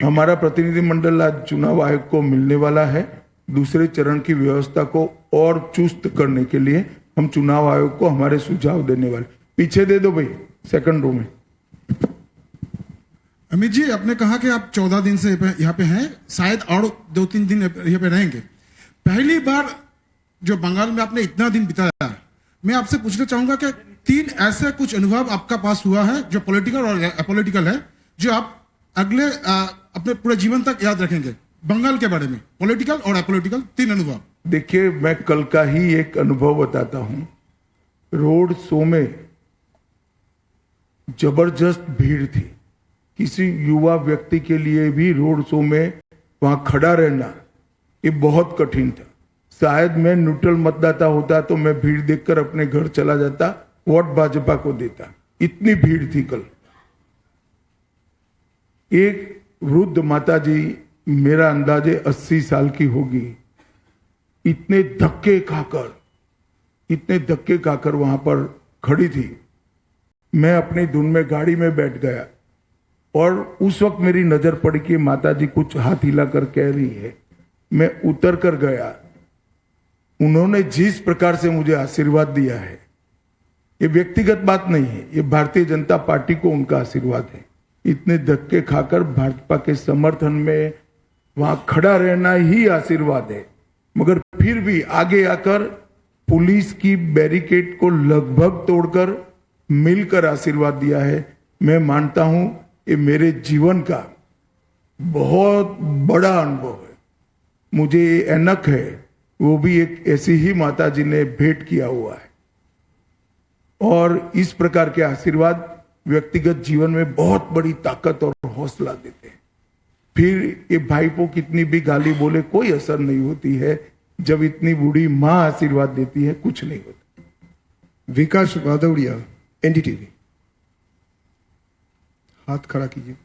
हमारा प्रतिनिधिमंडल आज चुनाव आयोग को मिलने वाला है। दूसरे चरण की व्यवस्था को और चुस्त करने के लिए हम चुनाव आयोग को हमारे सुझाव देने वाले। पीछे दे दो भाई, सेकंड रो में। अमित जी, आपने कहा कि आप 14 दिन से यहाँ पे हैं, शायद और 2-3 दिन यहाँ पे रहेंगे। पहली बार जो बंगाल में आपने इतना दिन बिताया, मैं आपसे पूछना चाहूंगा कि 3 ऐसे कुछ अनुभव आपका पास हुआ है जो पॉलिटिकल और अपॉलिटिकल है, जो आप अगले अपने पूरे जीवन तक याद रखेंगे बंगाल के बारे में, पॉलिटिकल और अपॉलिटिकल 3 अनुभव। देखिए, मैं कल का ही एक अनुभव बताता हूं। रोड शो में जबरदस्त भीड़ थी। किसी युवा व्यक्ति के लिए भी रोड शो में वहां खड़ा रहना ये बहुत कठिन था। शायद मैं न्यूट्रल मतदाता होता तो मैं भीड़ देखकर अपने घर चला जाता, वोट भाजपा को देता। इतनी भीड़ थी कल। एक वृद्ध माताजी, मेरा अंदाजे 80 साल की होगी, इतने धक्के खाकर वहां पर खड़ी थी। मैं अपनी धुन में गाड़ी में बैठ गया और उस वक्त मेरी नजर पड़ी कि माताजी कुछ हाथ हिलाकर कह रही है। मैं उतर कर गया। उन्होंने जिस प्रकार से मुझे आशीर्वाद दिया है, ये व्यक्तिगत बात नहीं है, ये भारतीय जनता पार्टी को उनका आशीर्वाद है। इतने धक्के खाकर भाजपा के समर्थन में वहां खड़ा रहना ही आशीर्वाद है। मगर फिर भी आगे आकर पुलिस की बैरिकेड को लगभग तोड़कर मिलकर आशीर्वाद दिया है। मैं मानता हूं ये मेरे जीवन का बहुत बड़ा अनुभव है। मुझे ये एनक है, वो भी एक ऐसी ही माताजी ने भेंट किया हुआ है। और इस प्रकार के आशीर्वाद व्यक्तिगत जीवन में बहुत बड़ी ताकत और हौसला देते हैं। फिर ये भाईपो कितनी भी गाली बोले कोई असर नहीं होती है। जब इतनी बूढ़ी मां आशीर्वाद देती है, कुछ नहीं होता। विकास वादौड़िया, एनडीटीवी। हाथ खड़ा कीजिए।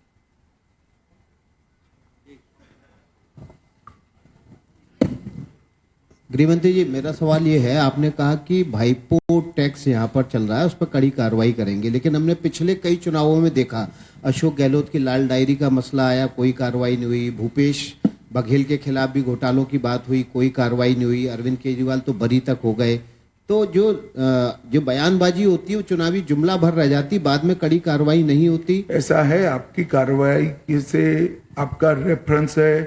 गृहमंत्री जी, मेरा सवाल ये है, आपने कहा कि भाईपो टैक्स यहाँ पर चल रहा है, उस पर कड़ी कार्रवाई करेंगे, लेकिन हमने पिछले कई चुनावों में देखा, अशोक गहलोत की लाल डायरी का मसला आया, कोई कार्रवाई नहीं हुई। भूपेश बघेल के खिलाफ भी घोटालों की बात हुई, कोई कार्रवाई नहीं हुई। अरविंद केजरीवाल तो बरी तक हो गए। तो जो बयानबाजी होती है वो चुनावी जुमला भर रह जाती, बाद में कड़ी कार्रवाई नहीं होती। ऐसा है, आपकी कार्रवाई से आपका रेफरेंस है,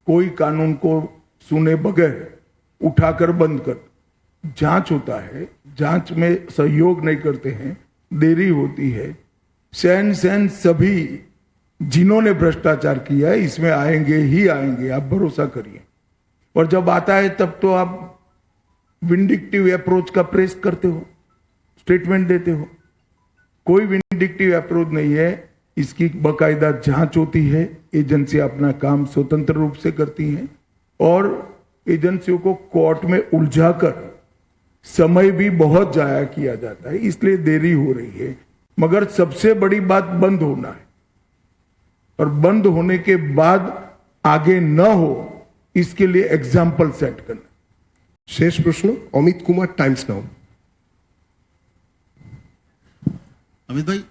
कोई कानून को सुने बगैर उठाकर बंद कर। जांच होता है, जांच में सहयोग नहीं करते हैं, देरी होती है। सैन सभी जिन्होंने भ्रष्टाचार किया है इसमें आएंगे ही आएंगे, आप भरोसा करिए। और जब आता है तब तो आप विंडिक्टिव अप्रोच का प्रेस करते हो, स्टेटमेंट देते हो। कोई विंडिक्टिव अप्रोच नहीं है, इसकी बाकायदा जांच होती है। एजेंसी अपना काम स्वतंत्र रूप से करती हैं और एजेंसियों को कोर्ट में उलझाकर समय भी बहुत जाया किया जाता है, इसलिए देरी हो रही है। मगर सबसे बड़ी बात बंद होना है, और बंद होने के बाद आगे न हो इसके लिए एग्जाम्पल सेट करना। शेष प्रश्न अमित कुमार, टाइम्स नाउ। अमित भाई,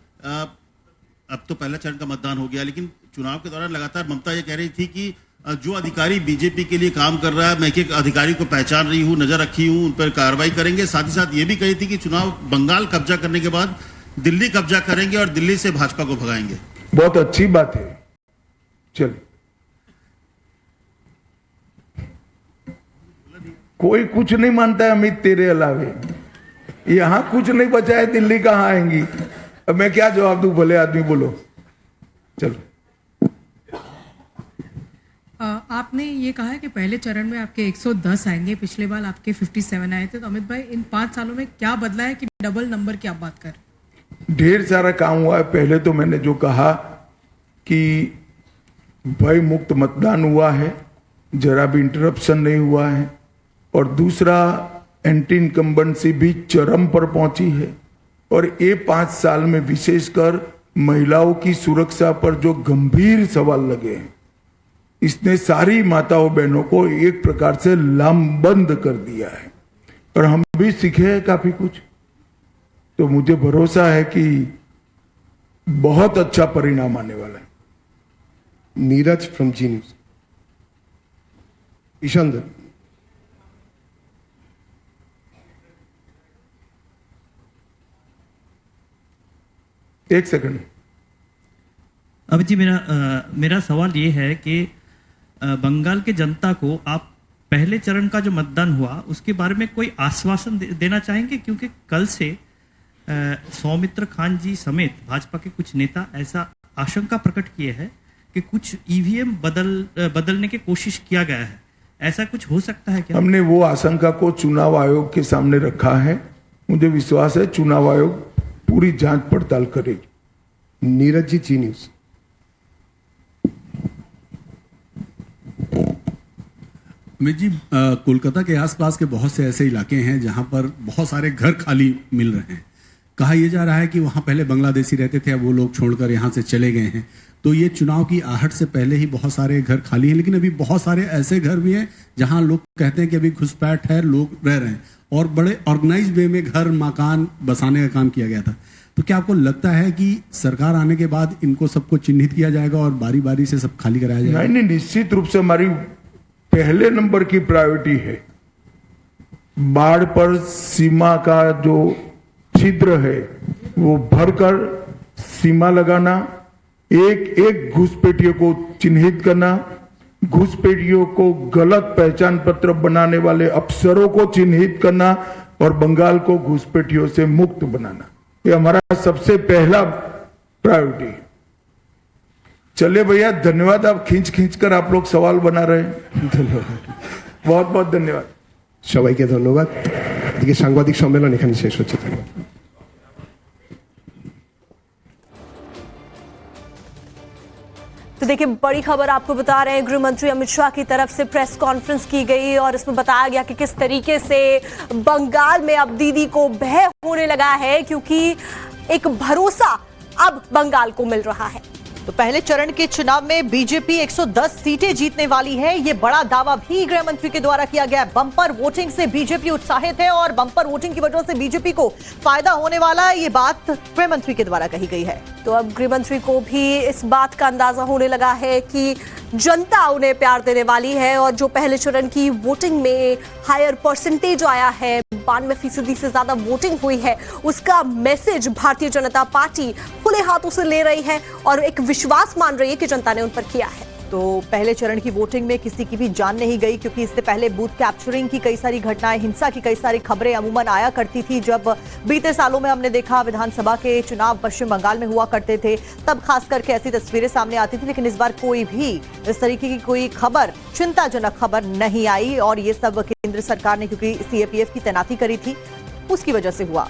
अब तो पहला चरण का मतदान हो गया, लेकिन चुनाव के दौरान लगातार ममता ये कह रही थी कि जो अधिकारी बीजेपी के लिए काम कर रहा है, मैं एक अधिकारी को पहचान रही हूं, नजर रखी हूं, उन पर कार्रवाई करेंगे। साथ ही साथ ये भी कही थी कि चुनाव बंगाल कब्जा करने के बाद दिल्ली कब्जा करेंगे और दिल्ली से भाजपा को भगाएंगे। बहुत अच्छी बात है। चलिए, कोई कुछ नहीं मानता है अमित तेरे अलावे। यहां कुछ नहीं बचा है, दिल्ली कहां आएंगी। अब मैं क्या जवाब दूं, भले आदमी बोलो। चलो, आपने ये कहा है कि पहले चरण में आपके 110 आएंगे, पिछले बार आपके 57 आए थे। तो अमित भाई, इन 5 सालों में क्या बदला है कि डबल नंबर की आप बात कर? ढेर सारा काम हुआ है। पहले तो मैंने जो कहा कि भय मुक्त मतदान हुआ है, जरा भी इंटरप्शन नहीं हुआ है। और दूसरा, एंटी इनकम्बेंसी भी चरम पर पहुंची है। और ये 5 साल में विशेषकर महिलाओं की सुरक्षा पर जो गंभीर सवाल लगे हैं, इसने सारी माताओं बहनों को एक प्रकार से लामबंद कर दिया है। और हम भी सीखे हैं काफी कुछ। तो मुझे भरोसा है कि बहुत अच्छा परिणाम आने वाला है। Neeraj from Zee News. ईशान, एक सेकंड। अमित जी, मेरा सवाल ये है कि बंगाल के जनता को आप पहले चरण का जो मतदान हुआ उसके बारे में कोई आश्वासन देना चाहेंगे, क्योंकि कल से सौमित्र खान जी समेत भाजपा के कुछ नेता ऐसा आशंका प्रकट किए हैं कि कुछ ईवीएम बदलने की कोशिश किया गया है। ऐसा कुछ हो सकता है क्या? हमने वो आशंका को चुनाव आयोग के सामने रखा है। मुझे विश्वास है चुनाव आयोग पूरी जांच पड़ताल करेगी। नीरज जी, जी न्यूज। अमित जी, कोलकाता के आसपास के बहुत से ऐसे इलाके हैं जहां पर बहुत सारे घर खाली मिल रहे हैं। कहा यह जा रहा है कि वहां पहले बांग्लादेशी रहते थे, अब वो लोग छोड़कर यहां से चले गए हैं। तो ये चुनाव की आहट से पहले ही बहुत सारे घर खाली हैं, लेकिन अभी बहुत सारे ऐसे घर भी हैं जहां लोग कहते हैं कि अभी घुसपैठ है, लोग रह रहे हैं और बड़े ऑर्गेनाइज वे में घर मकान बसाने का काम किया गया था। तो क्या आपको लगता है कि सरकार आने के बाद इनको सबको चिन्हित किया जाएगा और बारी बारी से सब खाली कराया जाएगा? नहीं, निश्चित रूप से हमारी पहले नंबर की प्रायोरिटी है बाढ़ पर सीमा का जो छिद्र है वो भरकर सीमा लगाना, एक एक घुसपैठियों को चिन्हित करना, घुसपैठियों को गलत पहचान पत्र बनाने वाले अफसरों को चिन्हित करना और बंगाल को घुसपैठियों से मुक्त बनाना, ये हमारा सबसे पहला प्रायोरिटी है। चलिए भैया, धन्यवाद। आप खींच खींच कर आप लोग सवाल बना रहे हैं। धन्यवाद। बहुत बहुत धन्यवाद। সবাইকে ধন্যবাদ। এদিকে সাংবাদিক সম্মেলন এখানে শেষ হচ্ছে। ধন্যবাদ। तो देखिए, बड़ी खबर आपको बता रहे हैं, गृह मंत्री अमित शाह की तरफ से प्रेस कॉन्फ्रेंस की गई और इसमें बताया गया कि किस तरीके से बंगाल में अब दीदी को भय होने लगा है, क्योंकि एक भरोसा अब बंगाल को मिल रहा है। तो पहले चरण के चुनाव में बीजेपी 110 सीटें जीतने वाली है, ये बड़ा दावा भी गृह मंत्री के द्वारा किया गया है। बम्पर वोटिंग से बीजेपी उत्साहित है और बम्पर वोटिंग की वजह से बीजेपी को फायदा होने वाला है, ये बात गृह मंत्री के द्वारा कही गई है। तो अब गृह मंत्री को भी इस बात का अंदाजा होने लगा है कि जनता उन्हें प्यार देने वाली है और जो पहले चरण की वोटिंग में हायर परसेंटेज आया है, 92% से ज्यादा वोटिंग हुई है, उसका मैसेज भारतीय जनता पार्टी खुले हाथों से ले रही है और एक विश्वास मान रही है कि जनता ने उन पर किया है। तो पहले चरण की वोटिंग में किसी की भी जान नहीं गई, क्योंकि इससे पहले बूथ कैप्चरिंग की कई सारी घटनाएं, हिंसा की कई सारी खबरें अमूमन आया करती थी। जब बीते सालों में हमने देखा विधानसभा के चुनाव पश्चिम बंगाल में हुआ करते थे, तब खास करके ऐसी तस्वीरें सामने आती थी, लेकिन इस बार कोई भी इस तरीके की कोई खबर, चिंताजनक खबर नहीं आई और ये सब केंद्र सरकार ने, क्योंकि सीएपीएफ की तैनाती करी थी, उसकी वजह से हुआ।